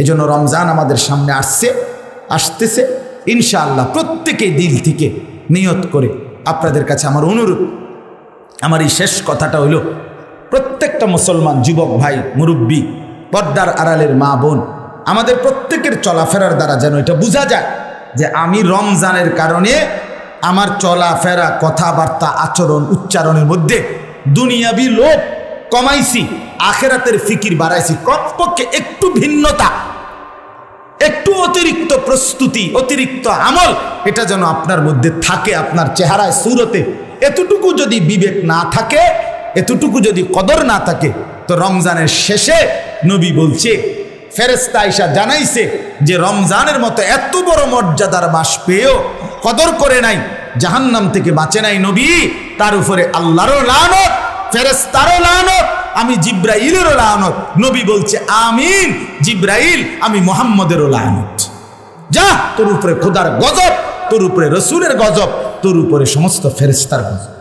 এজন্য রমজান আমাদের সামনে আসতেছে ইনশাআল্লাহ প্রত্যেকেই দিল থেকে নিয়ত করে আপনাদের কাছে আমার অনুরোধ, আমার এই শেষ কথাটা হইল, প্রত্যেকটা মুসলমান যুবক ভাই, মুরব্বী, পর্দার আড়ালের মা বোন, আমাদের প্রত্যেকের চলাফেরার দ্বারা যেন এটা বোঝা যায় যে আমি রমজানের কারণে আমার চলাফেরা, কথাবার্তা, আচরণ, উচ্চারণের মধ্যে দুনিয়াবি লোভ কমাইছি, আখেরাতের ফিকির বাড়াইছি। কমপক্ষে একটু ভিন্নতা, একটু অতিরিক্ত প্রস্তুতি, অতিরিক্ত আমল, এটা যেন আপনার মধ্যে থাকে, আপনার চেহারায়, সুরতে। এতটুকু যদি বিবেক না থাকে, এতটুকু যদি কদর না থাকে, তো রমজানের শেষে নবী বলছে, ফেরেশতা আয়েশা জানাইছে যে রমজানের মতো এত বড় মর্যাদার মাস পেয়েও কদর করে নাই, জাহান্নাম থেকে বাঁচে নাই নবী, তার উপরে আল্লাহরও লানত, ফেরেশতারও লানত, আমি জিব্রাইলেরও লানত। নবী বলছে আমিন, জিব্রাইল আমি মুহাম্মদেরও লানত। যা, তোর উপরে খোদার গজব, তোর উপরে রসুলের গজব, তোর উপরে সমস্ত ফেরেশতার গজব।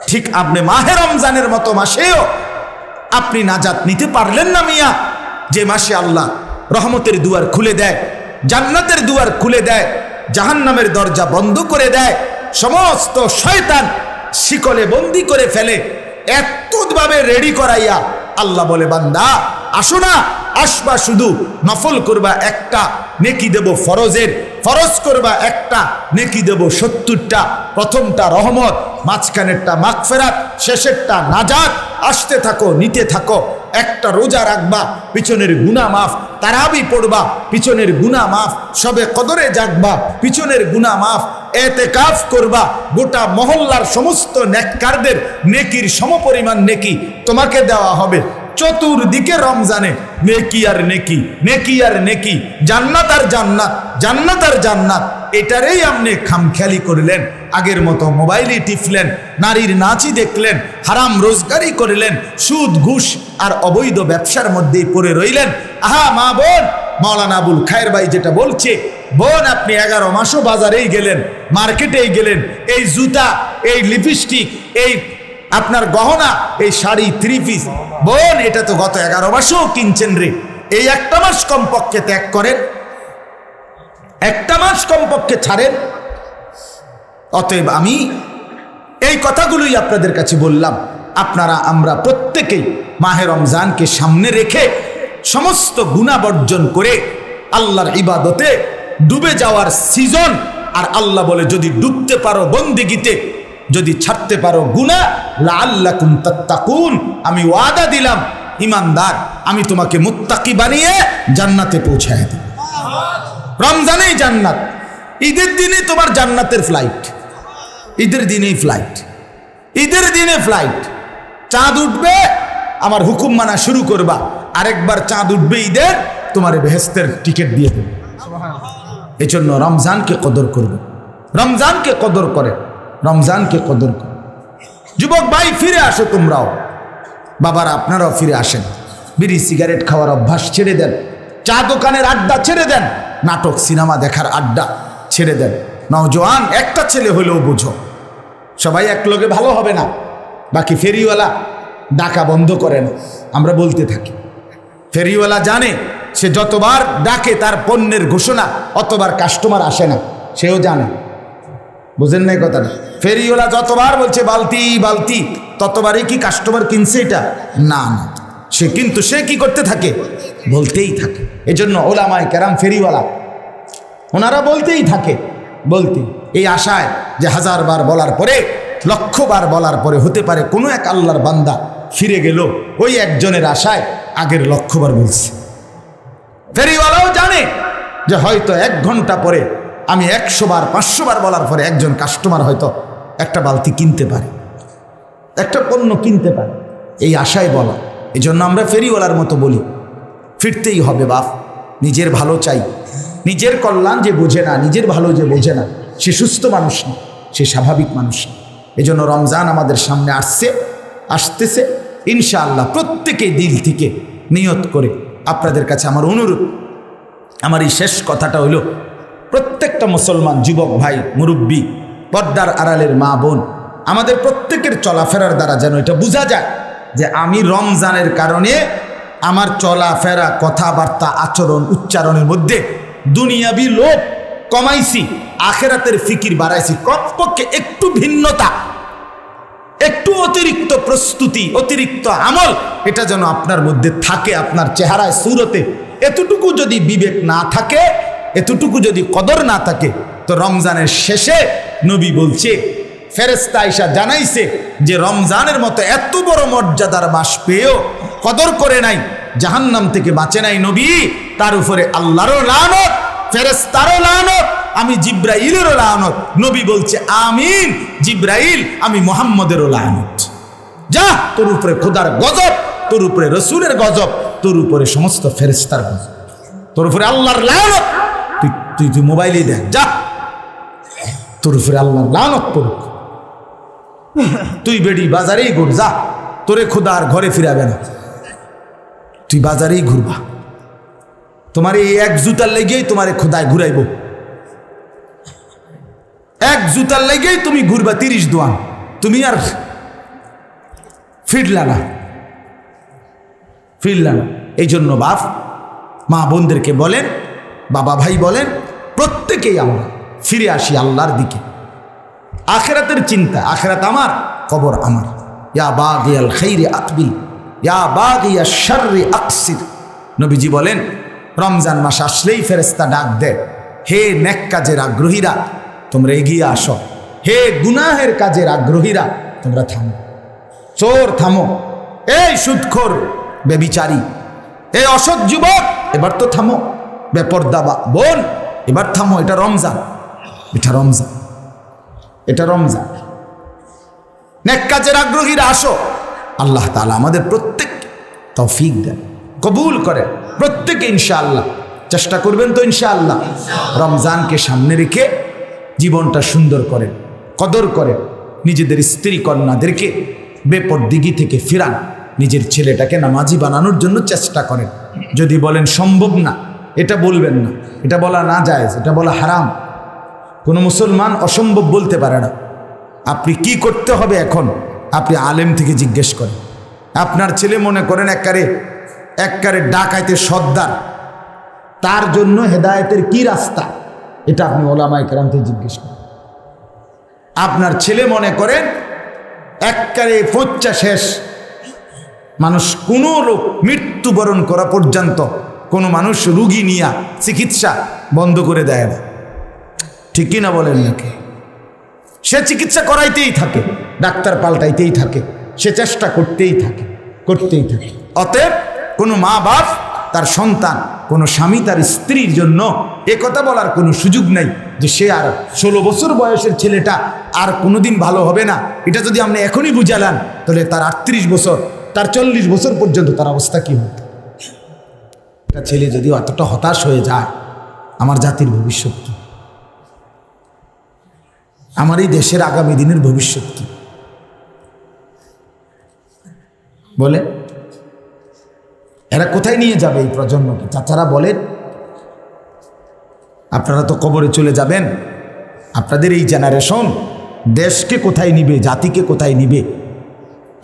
ঠিক আপনি মাহে রমজানের মতো মাসেও আপনি নাজাত নিতে পারলেন না মিয়া, যে মাসে আল্লাহ রহমতের দুয়ার খুলে দেয়, জান্নাতের দুয়ার খুলে দেয়, জাহান্নামের দরজা বন্ধ করে দেয়, সমস্ত শয়তান শিকলে বন্দি করে ফেলে, এতভাবে রেডি করাইয়া আল্লাহ বলে, বান্দা আসো না, আসবা শুধু নফল করবা একটা, নেকি দেব ফরজের, ফরজ করবা একটা, নেকি দেব 70টা। প্রথমটা রহমত, মাঝখানেরটা মাগফিরাত, শেষেরটা নাজাত। আসতে থাকো, নিতে থাকো। একটা রোজা রাখবা, পিছনের গুনাহ মাফ। তারাবি পড়বা, পিছনের গুনাহ মাফ। সবে কদরে জাগবা, পিছনের গুনাহ মাফ। এতেকাফ করবা, গোটা মহল্লার সমস্ত নেককারদের নেকির সমপরিমাণ নেকি তোমাকে দেওয়া হবে। চতুর্দিকে রমজানে নেকি আর নেকি, নেকি আর নেকি, জান্নাত আর জান্নাত, জান্নাত আর জান্নাত। এটারেই আপনি খামখেয়ালি করলেন, আগের মতো মোবাইলই টিপলেন, নারীর নাচই দেখলেন, হারাম রোজগারি করলেন, সুদ ঘুষ আর অবৈধ ব্যবসার মধ্যেই পড়ে রইলেন। আহা মা বোন, মাওলানা আবুল খায়ের ভাই যেটা বলছে, বোন আপনি 11 মাসও বাজারেই গেলেন, মার্কেটেই গেলেন, এই জুতা, এই লিপস্টিক, এই আপনার গহনা, এই শাড়ি, 3 পিস, বোন এটা তো গত 11 মাসেও কিনছেন রে। এই একটা মাস কমপক্ষে ত্যাগ করেন, একটা মাস কমপক্ষে ছাড়েন। অতএব আমি এই কথাগুলোই আপনাদের কাছে বললাম। আপনারা আমরা প্রত্যেকেই মাহে রমজানকে সামনে রেখে সমস্ত গুনাহ বর্জন করে আল্লাহর ইবাদতে ডুবে যাওয়ার সিজন। আর আল্লাহ বলে, যদি ডুবতে পারো বন্দেগীতে, যদি ছাড়তে পারো গুনাহ, লাআল্লাকুম তাত্তাকুন, আমি ওয়াদা দিলাম ইমানদার, আমি তোমাকে মুত্তাকি বানিয়ে জান্নাতে পৌঁছায় দেব। রমজানেই জান্নাত, ঈদের দিনে তোমার জান্নাতের ফ্লাইট, ঈদের দিনেই ফ্লাইট, ঈদের দিনে ফ্লাইট। চাঁদ উঠবে, আমার হুকুম মানা শুরু করবা, আরেকবার চাঁদ উঠবে ঈদের, তোমার বেহেশতের টিকিট দিয়ে দেবে। এই জন্য রমজানকে কদর করবে, রমজানকে কদর করে, রমজানকে কদর করে। যুবক ভাই ফিরে আসো, তোমরাও বাবারা আপনারাও ফিরে আসেন। বিড়ি সিগারেট খাওয়ার অভ্যাস ছেড়ে দেন, চা দোকানের আড্ডা ছেড়ে দেন, নাটক সিনেমা দেখার আড্ডা ছেড়ে দেন। নওজোয়ান একটা ছেলে হলেও বুঝো, সবাই এক লগে ভালো হবে না। বাকি ফেরিওয়ালা ডাকা বন্ধ করে না, আমরা বলতে থাকি। ফেরিওয়ালা জানে, সে যতবার ডাকে তার পণ্যের ঘোষণা, অতবার কাস্টমার আসে না, সেও জানে। বুঝেন না কথাটা? ফেরিওয়ালা যতবার বলছে বালতি বালতি, ততবারই কি কাস্টমার কিনছে? এটা না না, সে কি করতে থাকে? বলতেই থাকে। এজন্য ওলামায়ে কেরাম ফেরিওয়ালা ওনারা বলতেই থাকে, বলতে এই আশায় যে 1000 বার বলার পরে, 1,00,000 বার বলার পরে হতে পারে কোনো এক আল্লাহর বান্দা ফিরে গেল, ওই একজনের আশায় আগের 1,00,000 বার বলছে। ফেরিওয়ালাও জানে যে হয়তো 1 ঘন্টা পরে আমি 100 বার 500 বার বলার পরে একজন কাস্টমার হয়তো একটা বালতি কিনতে পারে, একটা পণ্য কিনতে পারে, এই আশায় বলা। এই জন্য আমরা ফেরিওয়ালার মতো বলি, ফিরতেই হবে বাপ, নিজের ভালো চাই। নিজের কল্যাণ যে বোঝে না, নিজের ভালো যে বোঝে না, সে সুস্থ মানুষ না, সে স্বাভাবিক মানুষ না। এই জন্য রমজান আমাদের সামনে আসতেছে ইনশাআল্লাহ প্রত্যেকেই দিল থেকে নিয়ত করে আপনাদের কাছে আমার অনুরোধ, আমার এই শেষ কথাটা হইল, প্রত্যেকটা মুসলমান যুবক ভাই, মুরব্বী, পর্দার আড়ালের মা বোন, আমাদের প্রত্যেকের চলাফেরার দ্বারা যেন এটা বোঝা যায় যে আমি রমজানের কারণে আমার চলাফেরা, কথাবার্তা, আচরণ, উচ্চারণের মধ্যে দুনিয়াবি লোভ কমাইছি, আখেরাতের ফিকির বাড়াইছি। কমপক্ষে একটু ভিন্নতা, একটু অতিরিক্ত প্রস্তুতি, অতিরিক্ত আমল, এটা যেন আপনার মধ্যে থাকে, আপনার চেহারায়, সুরতে। এতটুকু যদি বিবেক না থাকে, এতটুকু যদি কদর না থাকে, তো রমজানের শেষে নবী বলছে, ফেরেশতা আয়েশা জানাইছে যে রমজানের মতো এত বড় মর্যাদার মাস পেয়েও কদর করে নাই, জাহান্নাম থেকে বাঁচে নাই নবী, তার উপরে আল্লাহরও লানত, ফেরেশতারও লানত, আমি জিব্রাইলেরও লানত। নবী বলছে আমিন, জিব্রাইল, আমি মুহাম্মদেরও লানত। যা, তোর উপরে খোদার গজব, তোর উপরে রসুলের গজব, তোর উপরে সমস্ত ফেরেশতার গজব, তোর উপরে আল্লাহর লানত। তুই তুই মোবাইলে দেখ, যা, তোর উপরে আল্লাহর লানত পড়ুক। তুই বেডি বাজারেই ঘুর, যা, তোরে খোদা আর ঘরে ফিরাবে না, তুই বাজারেই ঘুরবা। তোমার এই এক জুতার লেগেই তোমারে খোদায় ঘুরাইব, এক জুতার লেগেই তুমি ঘুরবা 30 দোয়ান, তুমি আর ফিরলা না। এই জন্য বাপ মা বোনদেরকে বলেন, বাবা ভাই বলেন, প্রত্যেকেই আমরা ফিরে আসি আল্লাহর দিকে। আখেরাতের চিন্তা, আখেরাত আমার, কবর আমার। ইয়া বাগিয়াল খাইরি আকবিল, ইয়া বাগিয়া শাররি আকসির। নবীজি বলেন, রমজান মাস আসলেই ফেরেশতা ডাক দেয়, হে নেক কাজের আগ্রহীরা তোমরা এগিয়ে আসো, হে গুনাহের কাজের আগ্রহীরা তোমরা থামো। চোর থামো, এই সুদখোর, বেবিচারী, এই অসৎ যুবক এবার তো থামো, বেপর্দা বোন এবার থামো। এটা রমজান, এটা রমজান, এটা রমজান। নেক কাজের আগ্রহীরা আসো। আল্লাহ তাআলা আমাদের প্রত্যেক তৌফিক দেন, কবুল করেন। প্রত্যেকে ইনশাআল্লাহ চেষ্টা করবেন তো ইনশাআল্লাহ রমজানকে সামনে রেখে জীবনটা সুন্দর করেন, কদর করেন। নিজেদের স্ত্রী কন্যাদেরকে বেপরদিগি থেকে ফিরান, নিজের ছেলেটাকে নামাজি বানানোর জন্য চেষ্টা করেন। যদি বলেন সম্ভব না, এটা বলবেন না, এটা বলা না জায়েজ, এটা বলা হারাম। কোনো মুসলমান অসম্ভব বলতে পারে না। আপনি কি করতে হবে এখন, আপনি আলেম থেকে জিজ্ঞেস করেন। আপনার ছেলে মনে করেন এককারে ডাকাইতে সর্দার, তার জন্য হেদায়েতের কি রাস্তা, এটা আপনি ওলামায়ে কেরাম থেকে জিজ্ঞেস করেন। আপনার ছেলে মনে করেন এককারে পচ্চা শেষ মানুষ, কোনো লোক মৃত্যুবরণ করা পর্যন্ত কোনো মানুষ রুগী নিয়া চিকিৎসা বন্ধ করে দেয় না, ঠিক কিনা বলেন নাকি? সে চিকিৎসা করাইতেই থাকে, ডাক্তার পাল্টাইতেই থাকে, সে চেষ্টা করতেই থাকে। অতএব কোনো মা বাপ তার সন্তান, কোনো স্বামী তার স্ত্রীর জন্য একথা বলার কোনো সুযোগ নাই যে সে আর 16 বছর বয়সের ছেলেটা আর কোনোদিন ভালো হবে না। এটা যদি আপনি এখনই বুঝালেন, তাহলে তার 38 বছর, তার 40 বছর পর্যন্ত তার অবস্থা কি হবে? একটা ছেলে যদি অতটা হতাশ হয়ে যায়, আমার জাতির ভবিষ্যৎ কি? আমার এই দেশের আগামী দিনের ভবিষ্যৎ কি? বলে এরা কোথায় নিয়ে যাবে এই প্রজন্মকে? চাচারা বলেন, আপনারা তো কবরে চলে যাবেন, আপনাদের এই জেনারেশন দেশকে কোথায় নিবে, জাতিকে কোথায় নিবে,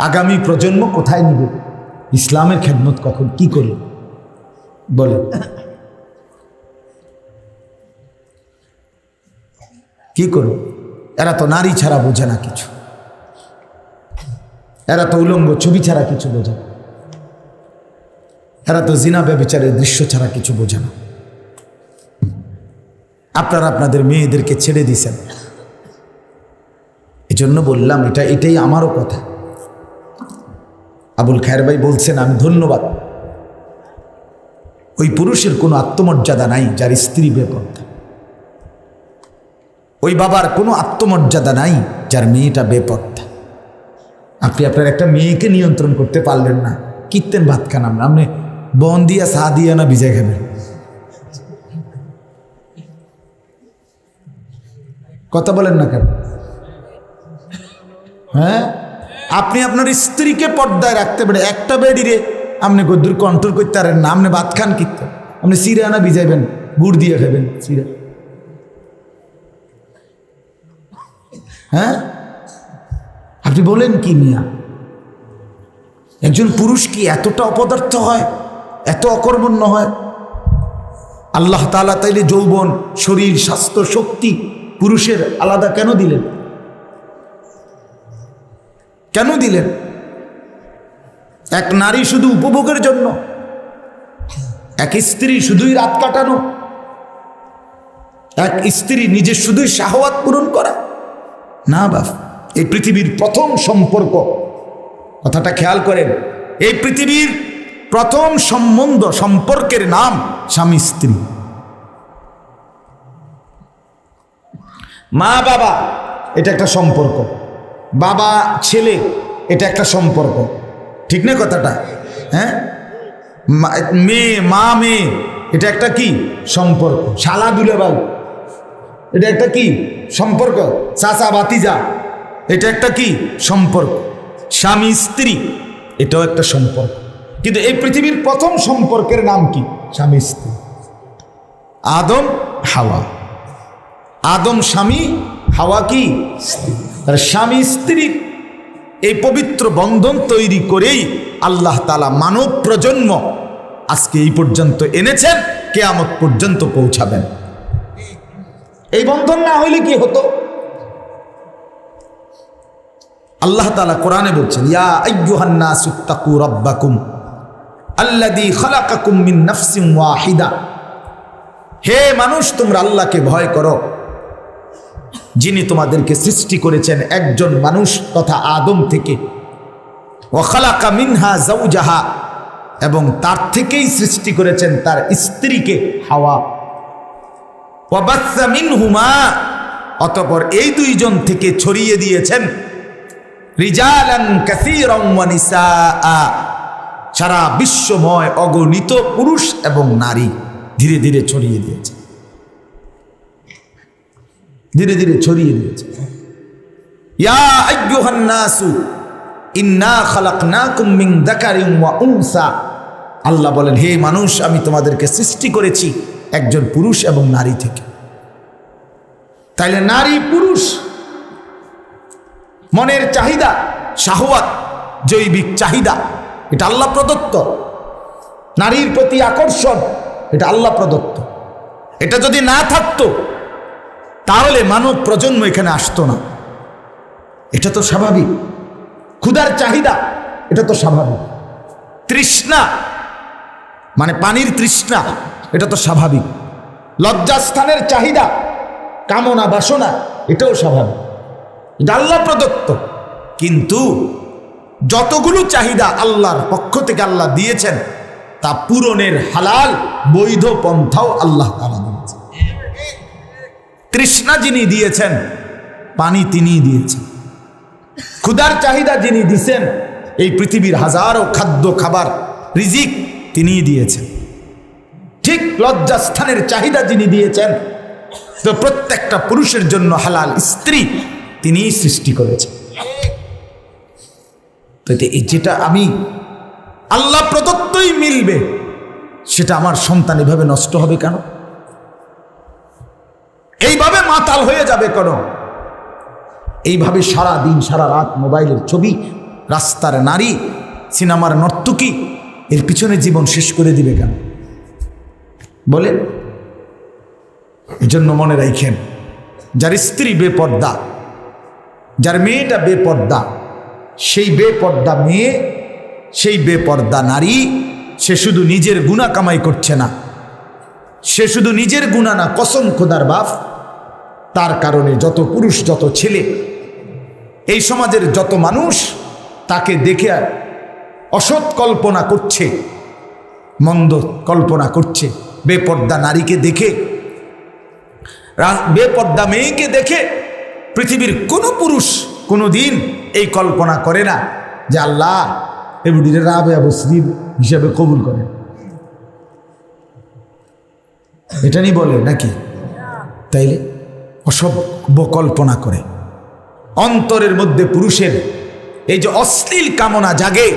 আগামী প্রজন্ম কোথায় নিবে? ইসলামের খেদমত কখন কি করবে বলে? কি করবে? এরা তো নারী ছাড়া বোঝে না কিছু, এরা তো উলঙ্গ ছবি ছাড়া কিছু বোঝে না, এরা তো জিনা ব্যভিচারের দৃশ্য ছাড়া কিছু বোঝে না। আপনারা আপনাদের মেয়েদেরকে ছেড়ে দিয়েছেন। এজন্য বললাম, এটাই আমারও কথা। আবুল খায়ের ভাই বলছেন, আমি ধন্যবাদ। ওই পুরুষের কোনো আত্মমর্যাদা নাই যার স্ত্রী বেপর্দা, ওই বাবার কোনো আত্মমর্যাদা নাই যার মেয়েটা বেপর্দা। আপনি আপনার একটা মেয়েকে নিয়ন্ত্রণ করতে পারলেন না, কিনতেন ভাত খান, আপনি বন দিয়া চা দিয়া না ভিজে খাবেন? কথা বলেন না কেন? হ্যাঁ, আপনি আপনার স্ত্রীকে পর্দায় রাখতে পারেন, একটা বেডিরে আপনি গদ্দুর কন্ট্রোল করতে পারেন না। আপনি ভাত খান কিনতে, আপনি চিড়ে আনা ভিজাইবেন, গুড় দিয়ে খাবেন চিড়ে। হ্যাঁ, আপনি বলেন কি মিয়া? একজন পুরুষ কি এতটা অপদার্থ হয় এত অকর্মণ্য হয়? আল্লাহ তাআলা তাইলে যৌবন, শরীর, স্বাস্থ্য, শক্তি পুরুষের আলাদা কেন দিলেন? কেন দিলেন? এক নারী শুধু উপভোগের জন্য? এক স্ত্রী শুধুই রাত কাটানো? এক স্ত্রী নিজের শুধুই শাহওয়াত পূরণ করা? না বাপ, এই পৃথিবীর প্রথম সম্পর্ক, কথাটা খেয়াল করেন, এই পৃথিবীর প্রথম সম্পর্কের নাম স্বামী স্ত্রী। মা বাবা এটা একটা সম্পর্ক, বাবা ছেলে এটা একটা সম্পর্ক, ঠিক না কথাটা? হ্যাঁ, মেয়ে, মা মেয়ে এটা একটা কি সম্পর্ক, শালা দুলাভাই এটা একটা কি সম্পর্ক, চাচা ভাতিজা এটা একটা কি সম্পর্ক, স্বামী স্ত্রী এটাও একটা সম্পর্ক। কিন্তু এই পৃথিবীর প্রথম সম্পর্কের নাম কি? স্বামী স্ত্রী। আদম হাওয়া, আদম স্বামী, হাওয়া কি স্ত্রী। স্বামী স্ত্রী এই পবিত্র বন্ধন তৈরি করেই আল্লাহ তাআলা মানব প্রজন্ম আজকে এই পর্যন্ত এনেছেন, কিয়ামত পর্যন্ত পৌঁছাবেন। এই বন্ধন না হইলে কি হতো? আল্লাহ তাআলা কোরআনে বলছেন, ইয়া আইয়ুহান নাসু তাকু রাব্বাকুম আল্লাযী খালাকাকুম মিন নাফসিন ওয়াহিদা। হে মানুষ, তোমরা আল্লাহকে ভয় করো, যিনি তোমাদেরকে সৃষ্টি করেছেন একজন মানুষ তথা আদম থেকে। ওয়া খালাকা মিনহা যাওজাহা, এবং তার থেকেই সৃষ্টি করেছেন তার স্ত্রীকে হাওয়া। ওয়া বাসসা মিনহুমা, অতঃপর এই দুইজন থেকে ছড়িয়ে দিয়েছেন রিজালান কাসীরান ওয়া নিসাআ, সারা বিশ্বময় অগণিত পুরুষ এবং নারী ধীরে ধীরে ছড়িয়ে দিয়েছে, ধীরে ধীরে ছড়িয়ে দিয়েছে। ইয়া আইয়ুহান নাসু ইন্না খালাকনাকুম মিন যাকারিন ওয়া উনসা। আল্লাহ বলেন, হে মানুষ, আমি তোমাদেরকে সৃষ্টি করেছি একজন পুরুষ এবং নারী থেকে। তাইলে নারী পুরুষ মনের চাহিদা, শাহওয়াত, জৈবিক চাহিদা এটা আল্লাহ প্রদত্ত। নারীর প্রতি আকর্ষণ এটা আল্লাহ প্রদত্ত। এটা যদি না থাকতো তাহলে মানব প্রজন্ম এখানে আসতো না। এটা তো স্বাভাবিক। ক্ষুধার চাহিদা এটা তো স্বাভাবিক। তৃষ্ণা মানে পানির তৃষ্ণা এটা তো স্বাভাবিক। লজ্জাস্থানের চাহিদা, কামনা বাসনা এটাও স্বাভাবিক, এটা আল্লাহ প্রদত্ত। কিন্তু যতগুলো চাহিদা আল্লাহর পক্ষ থেকে আল্লাহ দিয়েছেন তা পূরণের হালাল বৈধ পন্থাও আল্লাহ তাআলা দিয়েছেন। তৃষ্ণা যিনি দিয়েছেন পানি তিনিই দিয়েছেন। ক্ষুধার চাহিদা যিনি দিয়েছেন এই পৃথিবীর হাজারো খাদ্য খাবার রিজিক তিনিই দিয়েছেন। ঠিক লজ্জাস্থানের চাহিদা যিনি দিয়েছেন, তো প্রত্যেকটা পুরুষের জন্য হালাল স্ত্রী তিনিই সৃষ্টি করেছেন। তো যেটা আমি আল্লাহ প্রদত্তই মিলবে, সেটা আমার সন্তান এভাবে নষ্ট হবে কেন? এইভাবে মাতাল হয়ে যাবে কেন? এইভাবে সারা দিন সারা রাত মোবাইলের ছবি, রাস্তার নারী, সিনেমার নর্তকী, এর পিছনে জীবন শেষ করে দিবে কেন বলেন? এজন্য মনে রাখেন, যার স্ত্রী বেপর্দা, যার মেয়েটা বেপর্দা, সেই বেপর্দা মেয়ে, সেই বেপর্দা নারী, সে শুধু নিজের গুনাহ কামাই করছে না, সে শুধু নিজের গুনাহ না, কসম খোদার বাপ, তার কারণে যত পুরুষ, যত ছেলে, এই সমাজের যত মানুষ তাকে দেখে অসৎ কল্পনা করছে, মন্দ কল্পনা করছে। বেপর্দা নারীকে দেখে, বেপর্দা মেয়েকে দেখে পৃথিবীর কোনো পুরুষ কোনো দিন এই কল্পনা করে না যে আল্লাহ এbudiরে রাবেয়া বসরির হিসাবে কবুল করে। এটা নিয়ে বলে নাকি? তাইলে অসভ্য কল্পনা করে। অন্তরের মধ্যে পুরুষের এই যে অশ্লীল কামনা জাগে,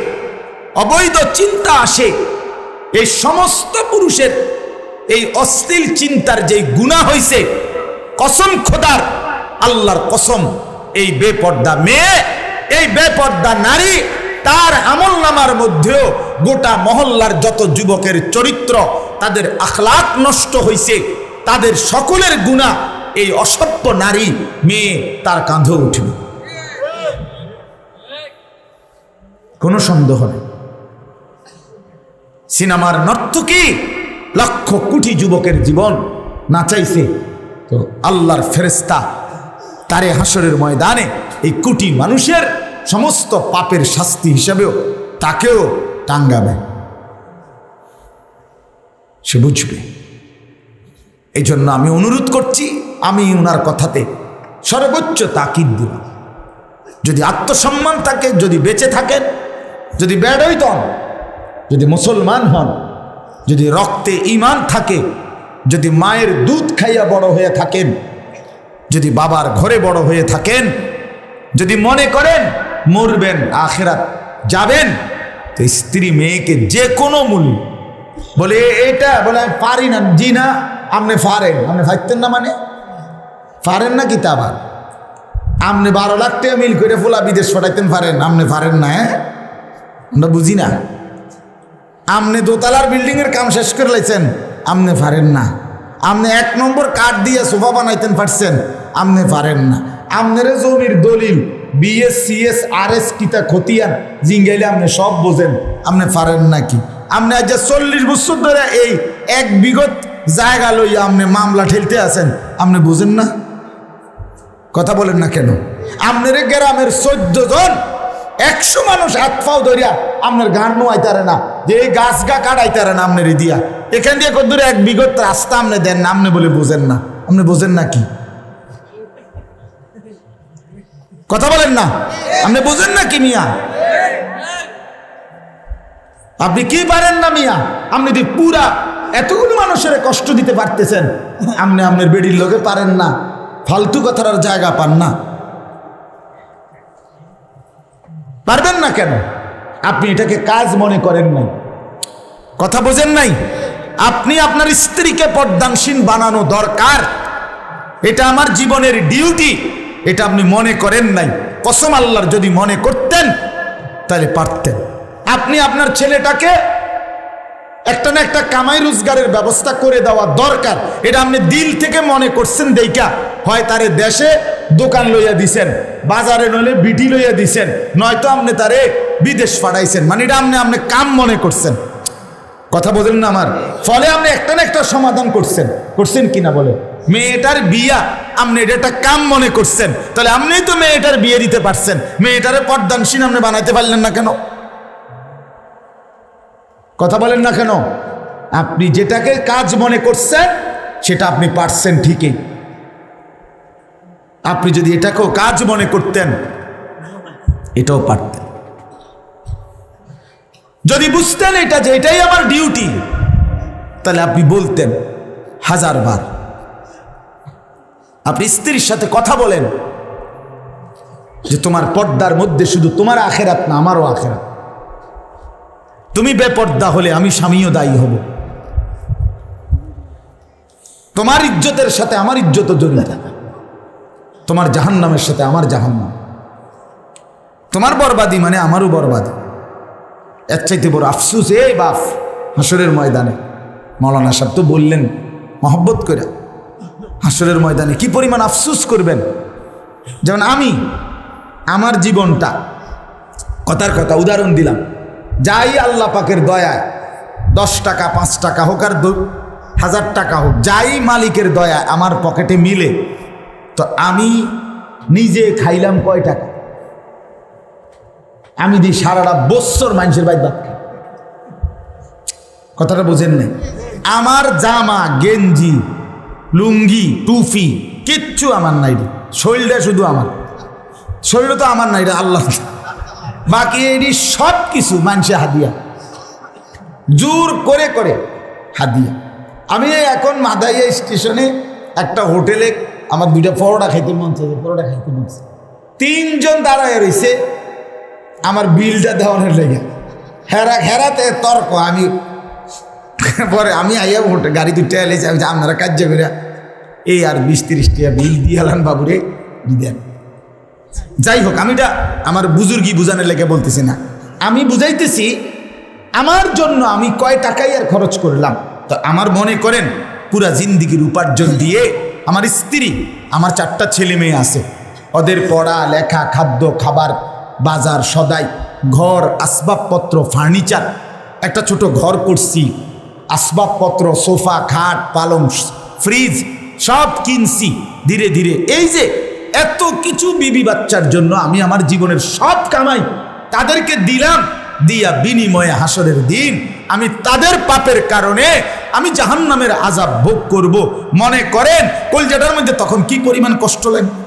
অবৈধ চিন্তা আসে, এই সমস্ত পুরুষের এই অশ্লীল চিন্তার যে গুনাহ হইছে, কসম খোদার, আল্লাহর কসম, এই বেপর্দা মেয়ে, এই বেপর্দা নারী তার আমল নামার মধ্যেও গোটা মহল্লার যত যুবকের চরিত্র, তাদের আখলাক নষ্ট হয়েছে, তাদের সকলের গুনাহ এই অসভ্য নারী মেয়ে তার কাঁধে উঠবে, কোনো সন্দেহ নেই। সিনেমার নর্তকী লক্ষ কোটি যুবকের জীবন নাচাইছে, তো আল্লাহর ফেরেশতা তারে হাসরের ময়দানে এই কোটি মানুষের সমস্ত পাপের শাস্তি হিসাবেও তাকেও টাঙ্গাবে, সে বুঝবে। এই জন্য আমি অনুরোধ করছি, আমি ওনার কথাতে সর্বোচ্চ তাকিদ দিলাম। যদি আত্মসম্মান থাকে, যদি বেঁচে থাকেন, যদি বেড়ই হন, যদি মুসলমান হন, যদি রক্তে ঈমান থাকে, যদি মায়ের দুধ খাইয়া বড় হয়ে থাকেন, যদি বাবার ঘরে বড় হয়ে থাকেন, যদি মনে করেন মরবেন আখিরাত যাবেন, তো স্ত্রী মেয়েকে যে কোনো মূল্য বলে এটা বলে আমি পারি না, জি না আপনি পারেন, আপনি পারতেন না মানে পারেন না, কিতা আবার আপনি 12 লাখ টাকা মিল করে ফুলা বিদেশ পাঠাইতেন পারেন, আপনি পারেন না? হ্যাঁ, আমরা বুঝি না। আপনি দোতলার বিল্ডিং এর কাম শেষ করে লাইছেন, আপনি পারেন না। আপনি 1 নম্বর কাঠ দিয়ে সোফা বানাইতেন পারছেন, আপনি পারেন না। আপনার জমির দলিল BS CS RS কিতা খতিয়ান জিঙ্গাইলে আপনি সব বোঝেন, আপনি পারেন নাকি? আপনি আজ 40 বছর ধরে এই 1 বিঘত জায়গা লইয়া আপনি মামলা ঠেলতে আছেন, আপনি বুঝেন না? কথা বলেন না কেন? আপনার গ্রামের 14 জন 100 মানুষ হাত পাও ধরিয়া আপনার গান নোয়াইতারে না, যে এই গাছ গা কাটাইতারে না আপনার দিয়া, এখান দিয়ে কত দূরে 1 বিঘত রাস্তা আপনি দেন না, আপনি বলে বোঝেন না। আপনি বোঝেন না কি? কথা বলেন না, আপনি বোঝেন না কি মিয়া? আপনি কি পারেন না মিয়া? আপনি যদি পুরা এতগুলো মানুষের কষ্ট দিতে পারতেছেন, আপনি আপনার বেডির লোকে পারেন না, ফালতু কথার আর জায়গা পান না, পারবেন না কেন? আপনি এটাকে কাজ মনে করেন নাই, কথা বোঝেন নাই। আপনি আপনার স্ত্রীকে পর্দানসীন বানানো দরকার, এটা আমার জীবনের ডিউটি, এটা আপনি মনে করেন নাই। কসম আল্লাহর, যদি মনে করতেন তাহলে পারতেন। আপনি আপনার ছেলেটাকে একটা না একটা কামাই রোজগারের ব্যবস্থা করে দেওয়া দরকার, এটা আপনি দিল থেকে মনে করছেন দেখা, হয় তারে দেশে দোকান লইয়া দিছেন, বাজারে নইলে বিটি লইয়া দিছেন, নয়তো আপনি তারে বিদেশ পাঠাইছেন, মানে এটা আপনি কাম মনে করছেন। কথা বলেন না আমার? ফলে আপনি একটা না একটা সমাধান করছেন কিনা বলে? মেয়েটার বিয়া আপনি এটা একটা কাম মনে করছেন, তাহলে আপনি তো মেয়েটার বিয়ে দিতে পারছেন, মেয়েটারে পর্দানসীন আপনি বানাইতে পারলেন না কেন? কথা বলেন না কেন? আপনি যেটাকে কাজ মনে করছেন সেটা আপনি পারছেন ঠিকই। আপনি যদি এটাকেও কাজ মনে করতেন, এটাও পারতেন। যদি বুঝতেন এটা যে এটাই আমার ডিউটি, তাহলে আপনি বলতেন 1000 বার। আপনি স্ত্রীর সাথে কথা বলেন যে তোমার পর্দার মধ্যে শুধু তোমার আখেরাত না, আমারও আখেরাত। তুমি বেপর্দা হলে আমি স্বামীও দায়ী হব। তোমার ইজ্জতের সাথে আমার ইজ্জত জড়িত, তোমার জাহান্নামের সাথে আমার জাহান্নাম, তোমার বরবাদি মানে আমারও বরবাদি। এর চাইতে বড় আফসুস এই বাপ হাসরের ময়দানে। মৌলানা সাহেব তো বললেন মহব্বত করে, হাসরের ময়দানে কি পরিমাণ আফসুস করবেন। যেমন আমি আমার জীবনটা, কথার কথা উদাহরণ দিলাম, যাই আল্লাহ পাকের দয়ায় 10 টাকা 5 টাকা হোক আর 1000 টাকা হোক, যাই মালিকের দয়ায় আমার পকেটে মিলে, তো আমি নিজে খাইলাম কয় টাকা? আমি দিই সারাটা বছর মানুষের বাইর ভাত খাই। কথাটা বোঝেন নাই? আমার জামা গেঞ্জি লুঙ্গি টুপি কিচ্ছু আমার নাই রে, শরীরটা শুধু আমার, শরীর তো আমার নাই রে, আল্লাহ। বাকি এই সব কিছু মানুষে হাদিয়া, জোর করে করে হাদিয়া। আমি এখন মাদাইয়া স্টেশনে একটা হোটেলে আমার 2টা পরোটা খাইতে মন চাইছে, পরোটা খাইতে মন চাইছে, 3 জন দাঁড়ায় রয়েছে আমার বিলটা দেওয়ানোর লেগে। হেরাতে তর্ক। আমি পরে আমি আইয়া হোটেল গাড়ি 2টা এলেছি, আমি আপনারা কার্য করে এই আর 20-30 টাকা বিল দিয়ে এলাম বাবুরে দেন। যাই হোক, আমিটা আমার বুজুর্গি বুঝানোর লেগে বলতেছি না, আমি বুঝাইতেছি আমার জন্য আমি কয় টাকাই আর খরচ করলাম। তো আমার মনে করেন পুরা জিন্দিগির উপার্জন দিয়ে আমার স্ত্রী, আমার 4টা ছেলে মেয়ে আছে, ওদের পড়া লেখা, খাদ্য খাবার, বাজার সদাই, ঘর আসবাবপত্র, ফার্নিচার, একটা ছোট ঘর করছি, আসবাবপত্র, সোফা, খাট, পালং, ফ্রিজ সব কিনছি ধীরে ধীরে। এই যে এত কিছু বিবি বাচ্চার জন্য আমি আমার জীবনের সব কামাই তাদেরকে দিলাম, দিয়া বিনিময়ে হাসরের দিন আমি তাদের পাপের কারণে আমি জাহান্নামের আযাব ভোগ করব। মনে করেন কলজাটার মধ্যে তখন কি পরিমাণ কষ্ট লাগবে।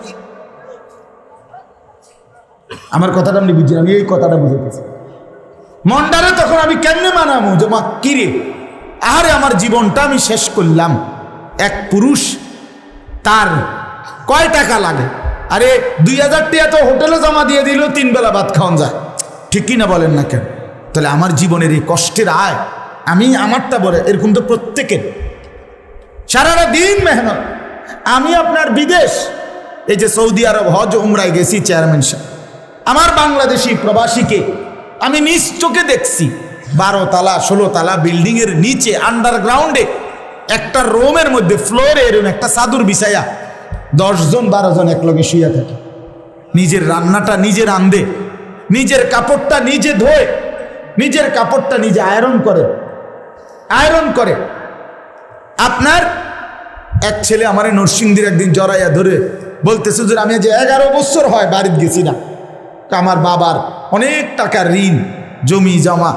আমার কথাটা আপনি বুঝছেন, আমি এই কথাটা বুঝাইতেছি। মন্ডারে তখন আমি কেমনে মানামো যে মা কিরে, আরে আমার জীবনটা আমি শেষ করলাম। এক পুরুষ তার কয় টাকা লাগে? আরে 2000 টাকা তো হোটেলে জমা দিয়ে দিল, 3 বেলা ভাত খাওয়ান যায়, ঠিক কিনা বলেন না কেন? তাহলে আমার জীবনের এই কষ্টের আয় আমি আমারটা বলে, এরকম তো প্রত্যেকের সারাটা দিন মেহনত। আমি আপনার বিদেশ, এই যে সৌদি আরব হজ উমরায় গেছি, চেয়ারম্যান সাহেব আমার বাংলাদেশি প্রবাসীকে আমি নিজ চোখে দেখছি 12 তালা 16 তালা বিল্ডিংয়ের নিচে আন্ডারগ্রাউন্ডে একটা রুমের মধ্যে ফ্লোরে এরকম একটা চাদর বিছাইয়া 10 জন 12 জন একলগে শুয়ে থাকে। নিজের রান্নাটা নিজে রান্ধে, নিজের কাপড়টা নিজে ধোয়, নিজের কাপড়টা নিজে আয়রন করে। আপনার এক ছেলে আমার নরসিংদীর একদিন জড়াইয়া ধরে বলতেছে যে আমি যে 11 বছর হয় বাড়িতে গেছি না, আমার বাবার অনেক টাকার ঋণ, জমি জমা,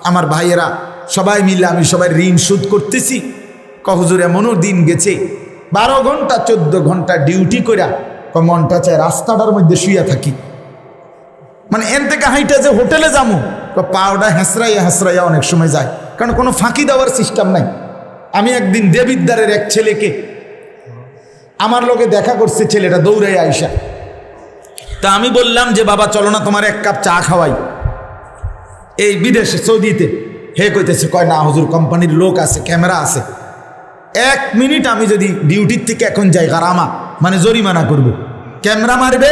আমার ভাইয়েরা সবাই মিলে আমি সবাই ঋণ শোধ করতেছি। হুজুর এমনও দিন গেছে 12 ঘন্টা 14 ঘন্টা ডিউটি কইরা মনটা চায় রাস্তাটার মধ্যে শুয়ে থাকি, মানে এন থেকে হাইটা যে হোটেলে যাবো পাওটা হেঁসরাইয়া অনেক সময় যায়, কারণ কোনো ফাঁকি দেওয়ার সিস্টেম নাই। আমি একদিন দেবিদ্দারের এক ছেলেকে আমার লোকে দেখা করছে, ছেলেটা দৌড়াই আইসা, তা আমি বললাম যে বাবা চলো না তোমার 1 কাপ চা খাওয়াই, এই বিদেশে সৌদিতে। হে কইতেছে, কয় না হুজুর কোম্পানির লোক আছে, ক্যামেরা আছে, 1 মিনিট আমি যদি ডিউটির থেকে এখন যাই গারামা মানে জরিমানা করব, ক্যামেরা মারবে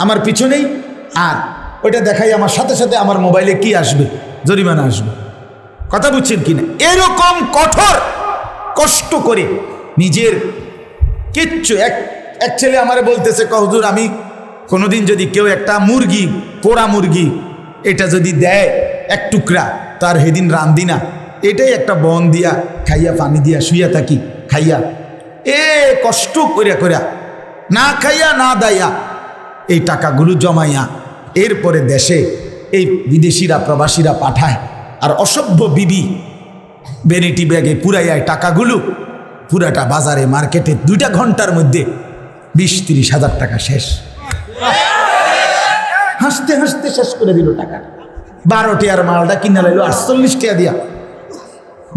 আমার পিছনেই, আর ওইটা দেখাই আমার সাথে সাথে আমার মোবাইলে কি আসবে, জরিমানা আসবে। কথা বুঝছেন কিনা? এরকম কঠোর কষ্ট করে নিজের কিচ্ছু। এক ছেলে আমারে বলতেছে, হুজুর আমি কোনোদিন যদি কেউ একটা মুরগি, পোড়া মুরগি এটা যদি দেয় 1 টুকরা, তার সেদিন রান্ধি না, এটাই একটা বন দিয়া খাইয়া পানি দিয়া শুইয়া থাকি, খাইয়া কষ্ট করিয়া না খাইয়া না দাইয়া এই টাকাগুলো জমাইয়া এরপরে দেশে এই বিদেশিরা প্রবাসীরা পাঠায়, আর অসভ্য বিবি ভ্যানিটি ব্যাগে পুরাইয়া টাকাগুলো পুরাটা বাজারে মার্কেটে 2টা ঘন্টার মধ্যে 20-30 হাজার টাকা শেষ। হাসতে হাসতে শেষ করে দিল টাকা। 12 টাকার মালটা কিনা লাইল 48 টাকা দিয়া,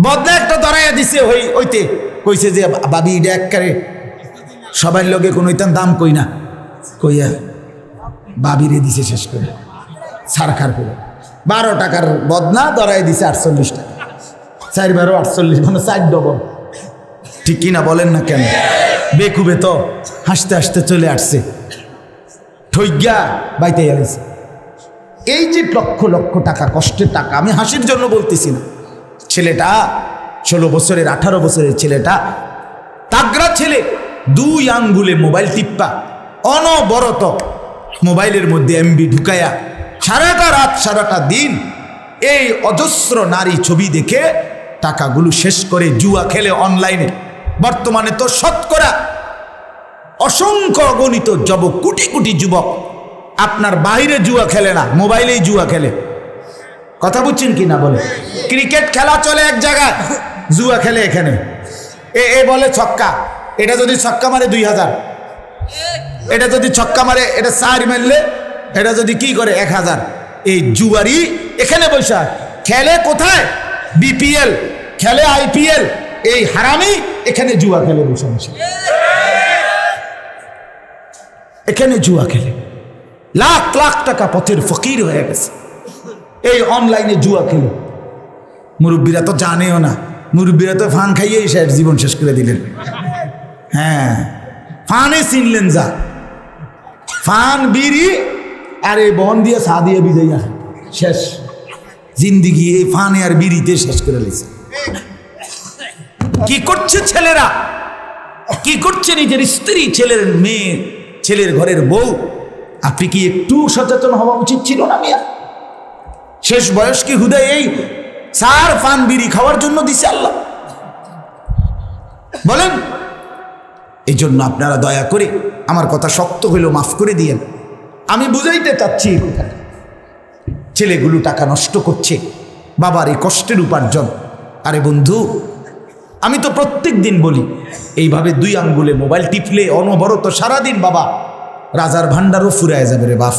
বদলে একটা ধরাইয়া দিছে। ওইতে কইছে যে বাবি এটা একবারে সবাই লগে কোনো দাম কই না, কইয়া বাবিরে দিছে শেষ করে সারখার করে। 12 টাকার বদনা ধরাই দিছে 48 টাকা, 4 12 48, মানে 4 ডবল, ঠিক কিনা বলেন না কেন? বেকুবে তো হাসতে হাসতে চলে আসছে, ঠইগা বাইতে গেছে। এই যে লক্ষ লক্ষ টাকা কষ্টের টাকা, আমি হাসির জন্য বলতেছি না। ছেলেটা 16 বছরের 18 বছরের ছেলেটা, তাগড়া ছেলে, 2 আঙ্গুলে মোবাইল টিপ্পা অনবরত মোবাইলের মধ্যে এমবি ঢুকায়া সারাটা রাত সারাটা দিন এই অজস্র নারী ছবি দেখে টাকাগুলো শেষ করে জুয়া খেলে অনলাইনে। বর্তমানে তো শতকরা অসংখ্য অগণিত যুবক, কোটি কোটি যুবক আপনার বাইরে জুয়া খেলে না, মোবাইলেই জুয়া খেলে। কথা বুঝছেন কি না বলে? ক্রিকেট খেলা চলে এক জায়গায়, জুয়া খেলে এখানে। এ বলে ছক্কা, এটা যদি ছক্কা মারে 2000, এটা যদি ছক্কা মারে এটা 4 মারলে এটা যদি কি করে 1000। এই জুয়ারি এখানে বৈশা খেলে কোথায়? বিপিএল খেলে, আইপিএল। এই হারামি এখানে জুয়া খেলে বসে বসে, এখানে জুয়া খেলে লাখ লাখ টাকা পথের ফকির হয়ে গেছে এই অনলাইনে জুয়া খেলে। মুরব্বীরা তো জানেও না, মুরব্বীরা তো ফান খাইয়েই শেষ জীবন শেষ করে দিলেন। হ্যাঁ, ফানে চিনলেন যা, ফান বিড়ি আর এই বন দিয়ে চা দিয়ে বিজাইয়া শেষ জিন্দিগি এই ফানে আর বিড়িতে শেষ করে লিছে। কি করছে ছেলেরা, কি করছে নিজের স্ত্রী, ছেলের মেয়ে, ছেলের ঘরের বউ? আপনি কি একটু সচেতন হওয়া উচিত ছিল না মিয়া? শেষ বয়স কি হুদায় এই সার ফান বিড়ি খাওয়ার জন্য দিছে আল্লাহ? বলেন। এই জন্য আপনারা দয়া করে, আমার কথা শক্ত হইলেও মাফ করে দিয়েন। আমি বুঝাইতে চাচ্ছি এই কথা। ছেলেগুলো টাকা নষ্ট করছে, বাবার এই কষ্টের উপার্জন। আরে বন্ধু, আমি তো প্রত্যেক দিন বলি, এইভাবে 2 আঙ্গুলে মোবাইল টিপলে অনবরত সারাদিন বাবা রাজার ভান্ডারও ফুরায় যাবে রে বাপ।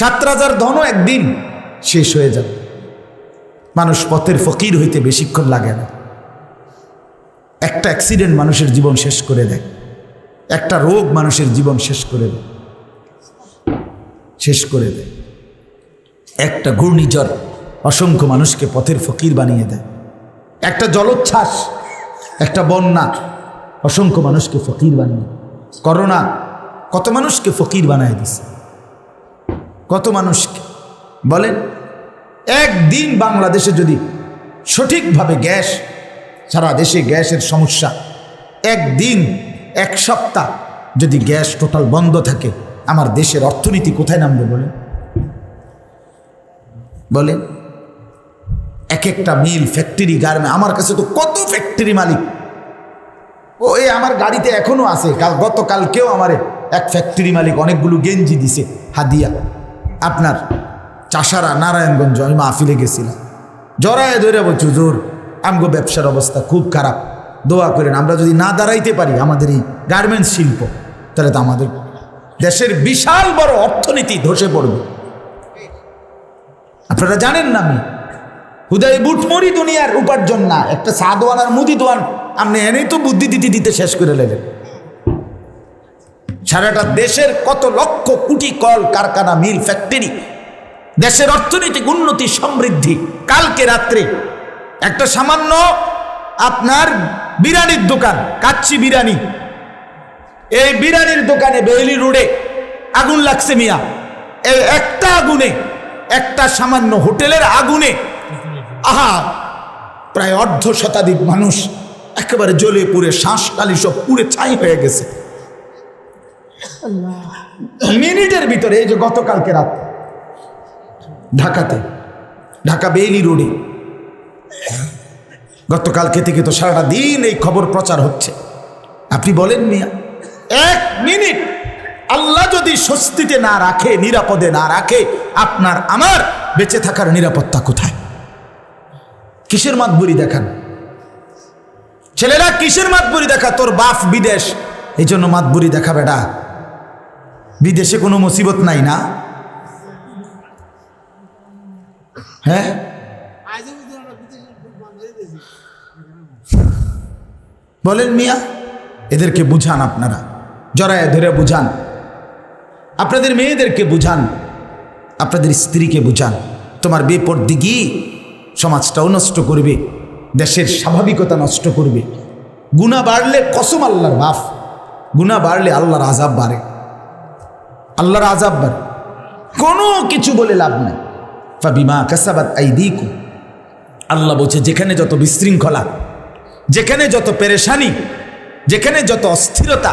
7 রাজার ধনও একদিন শেষ হয়ে যাবে। মানুষ পথের ফকির হইতে বেশিক্ষণ লাগে না। একটা অ্যাক্সিডেন্ট মানুষের জীবন শেষ করে দেয়, একটা রোগ মানুষের জীবন শেষ করে দেয়, একটা ঘূর্ণিঝড় অসংখ্য মানুষকে পথের ফকির বানিয়ে দেয়, একটা জলোচ্ছ্বাস, একটা বন্যা অসংখ্য মানুষকে ফকির বানিয়ে, করোনা কত মানুষকে ফকির বানায় দিছে, কত মানুষকে। বলেন, একদিন বাংলাদেশে যদি সঠিকভাবে গ্যাস, সারা দেশে গ্যাসের সমস্যা, একদিন 1 সপ্তাহ যদি গ্যাস টোটাল বন্ধ থাকে, আমার দেশের অর্থনীতি কোথায় নামবে বলেন? বলেন, এক একটা মিল, ফ্যাক্টরি, গার্মেন্ট, আমার কাছে তো কত ফ্যাক্টরি মালিক, ও এই আমার গাড়িতে এখনো আছে। গতকালকেও আমার এক ফ্যাক্টরি মালিক অনেকগুলো গেঞ্জি দিছে হাদিয়া। আপনার চাষারা নারায়ণগঞ্জ, আমি মাহফিলে গেছিলাম, জড়ায় ধরে বলছি, হুজুর আমগো ব্যবসার অবস্থা খুব খারাপ, দোয়া করেন। আমরা যদি না দাঁড়াইতে পারি আমাদের এই গার্মেন্টস শিল্প, তাহলে তো আমাদের দেশের বিশাল বড় অর্থনীতি ধসে পড়বে। আপনারা জানেন না, আমি হুদাই বুটমরি দুনিয়ার উপার্জন না, একটা চা দোয়ান আর মুদি দোয়ান আপনি এনেই তো বুদ্ধি দিতে দিতে শেষ করে নেবেন। সারাটা দেশের কত লক্ষ কোটি কল কারখানা, মিল, ফ্যাক্টরি, দেশের অর্থনৈতিক উন্নতি, সমৃদ্ধি। কালকে রাত্রে একটা সামান্য আপনার বিরিয়ানির দোকান, কাচ্চি বিরিয়ানি, এই বিরিয়ানির দোকানে বেইলি রোডে আগুন লাগছে মিয়া। এই একটা আগুনে, একটা সামান্য হোটেলের আগুনে, আহা, প্রায় 1/2 শতাধিক মানুষ একেবারে জ্বলে পুড়ে, শ্বাসকালি সব পুড়ে ছাই হয়ে গেছে মিনিটের ভিতরে। এই যে গতকালকে রাত ঢাকাতে, ঢাকা বেইলি রোডে, গতকালকে থেকে তো সারাটা দিন এই খবর প্রচার হচ্ছে। আপনি বলেন মিয়া, 1 মিনিট আল্লাহ যদি স্বস্তিতে না রাখে, নিরাপদে না রাখে, আপনার আমার বেঁচে থাকার নিরাপত্তা কোথায়? কিসের মাতবুরি দেখান ছেলেরা, কিসের মাতবুরি দেখা? তোর বাপ বিদেশ, এই জন্য মাতবুরি দেখা। বেটা, বিদেশে কোনো মুসিবত নাই না? হ্যাঁ, বলেন মিয়া, এদেরকে বুঝান, আপনারা জড়ায় ধরে বুঝান, আপনাদের মেয়েদেরকে বুঝান, আপনাদের স্ত্রীকে বুঝান। তোমার বেপরদিগি সমাজটাও নষ্ট করবে, দেশের স্বাভাবিকতা নষ্ট করবে। গুনাহ বাড়লে, কসম আল্লাহর মাফ, গুনাহ বাড়লে আল্লাহর আযাব বাড়ে, আল্লাহর আযাব বাড়ে। কোনো কিছু বলে লাভ নাই। ফাবিমা কাসাবাত আইদিকুম, আল্লাহ বলছে, যেখানে যত বিশৃঙ্খলা, যেখানে যত পেরেশানি, যেখানে যত অস্থিরতা,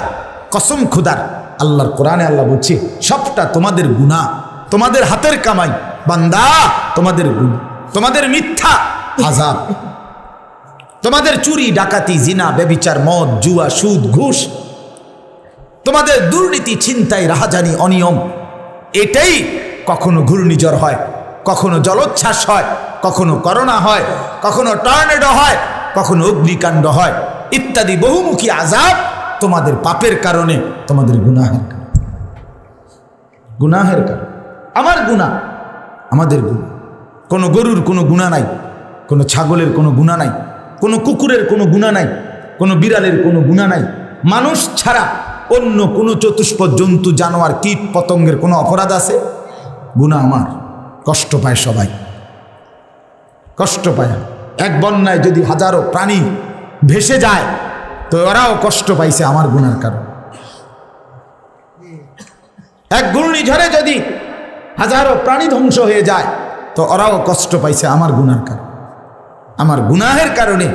কসম খুদার, আল্লাহর কোরআনে আল্লাহ বলছে, সবটা তোমাদের গুনাহ, তোমাদের হাতের কামাই। বান্দা, তোমাদের গুনাহ, তোমাদের মিথ্যা আযাব, তোমাদের চুরি, ডাকাতি, জিনা, ব্যভিচার, মদ, জুয়া, সুদ, ঘুষ, তোমাদের দুর্নীতি, ছিনতাই, রাহাজানি, অনিয়ম, এটাই কখনো ঘূর্ণিঝড় হয়, কখনো জলোচ্ছ্বাস হয়, কখনো করোনা হয়, কখনো টর্নেডো হয়, কখনো অগ্নিকাণ্ড হয়, ইত্যাদি বহুমুখী আযাব তোমাদের পাপের কারণে, তোমাদের গুনাহের কারণে। গুনাহের কারণে, আমার গুনাহ, আমাদের গুনাহ। কোনো গরুর কোনো গুনাহ নাই, কোনো ছাগলের কোনো গুনাহ নাই, কোনো কুকুরের কোনো গুনাহ নাই, কোনো বিড়ালের কোনো গুনাহ নাই। মানুষ ছাড়া অন্য কোনো চতুষ্পদ জন্তু, জানোয়ার, কীট পতঙ্গের কোনো অপরাধ আছে? গুনাহ আমার। কষ্ট পায় সবাই, কষ্ট পায়। এক বন্যায় যদি হাজারো প্রাণী ভেসে যায়, তো ওরাও কষ্ট পাইছে আমার গুনার কারণ। এক ঘূর্ণিঝড়ে যদি হাজারো প্রাণী ধ্বংস হয়ে যায়, তো ওরাও কষ্ট পাইছে আমার গুনার কারণে, আমার গুনাহের কারণে।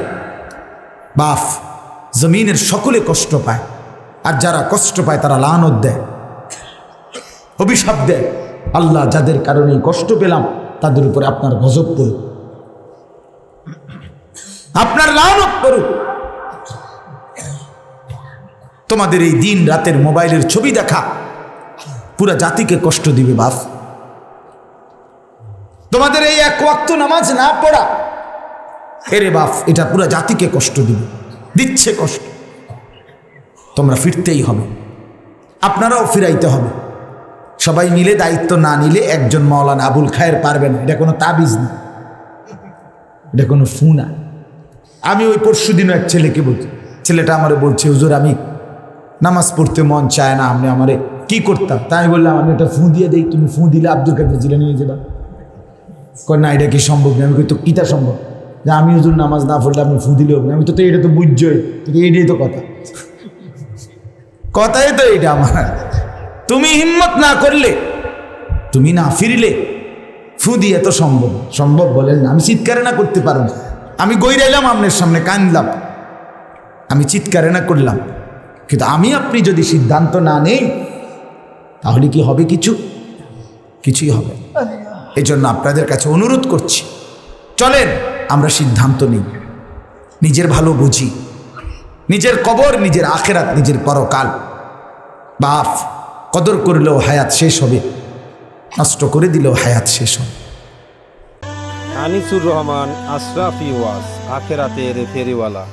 বাপ, জমিনের সকলে কষ্ট পায়, আর যারা কষ্ট পায় তারা লানত দেয়, অভিশাপ দেয়। আল্লাহ যাদের কারণে কষ্ট পেলাম তাদের উপরে আপনার গজব করুক, আপনার লানত করুক। তোমাদের এই দিন রাতের মোবাইলের ছবি দেখা পুরা জাতিকে কষ্ট দিবে বাপ। তোমাদের এই এক ওয়াক্ত নামাজ না পড়া, এরে বাপ, এটা পুরা জাতিকে কষ্ট দিবে, দিচ্ছে কষ্ট। তোমরা ফিরতেই হবে, আপনারাও ফিরাইতে হবে। সবাই মিলে দায়িত্ব না নিলে একজন মাওলানা আবুল খায়ের পারবে না। এটা কোনো তাবিজ না, এটা কোনো ফু না। আমি ওই পরশুদিনও এক ছেলেকে বলছি, ছেলেটা আমারে বলছে, হুজুর আমি নামাজ পড়তে মন চায় না, আপনি আমারে কি করতাম? তাই বললাম আমি একটা ফু দিয়ে দেই, তুমি ফু দিলে আব্দুল কাদের জিলানী নিয়ে যাবা। কয় না, এটা কি সম্ভব না? আমি কই তো কিটা সম্ভব যে আমি হুজুর নামাজ না পড়লে আপনি ফু দিলে হবে না? আমি তো এটা তো বুঝছই, এইটাই তো কথা, কথাই তো এটা আমার। তুমি হিম্মত না করলে, তুমি না ফিরলে ফু দিয়ে তো সম্ভব সম্ভব বলেন না। আমি চিৎকারে না করতে পারব না, আমি গৈরাইলাম আপনার সামনে, কান্দলাম, আমি চিৎকারে না করলাম, কিন্তু আমি আপনি যদি সিদ্ধান্ত না নেই তাহলে কি হবে? কিছুই হবে। এই জন্য আপনাদের কাছে অনুরোধ করছি, চলেন আমরা সিদ্ধান্ত নিই, নিজের ভালো বুঝি, নিজের কবর, নিজের আখেরাত, নিজের পরকাল। বাপ, কদর করলেও হায়াত শেষ হবে, নষ্ট করে দিলেও হায়াত শেষ হবে। আনিসুর রহমান, আশরাফি ওয়াজ, আখেরাতের ফেরিওয়ালা।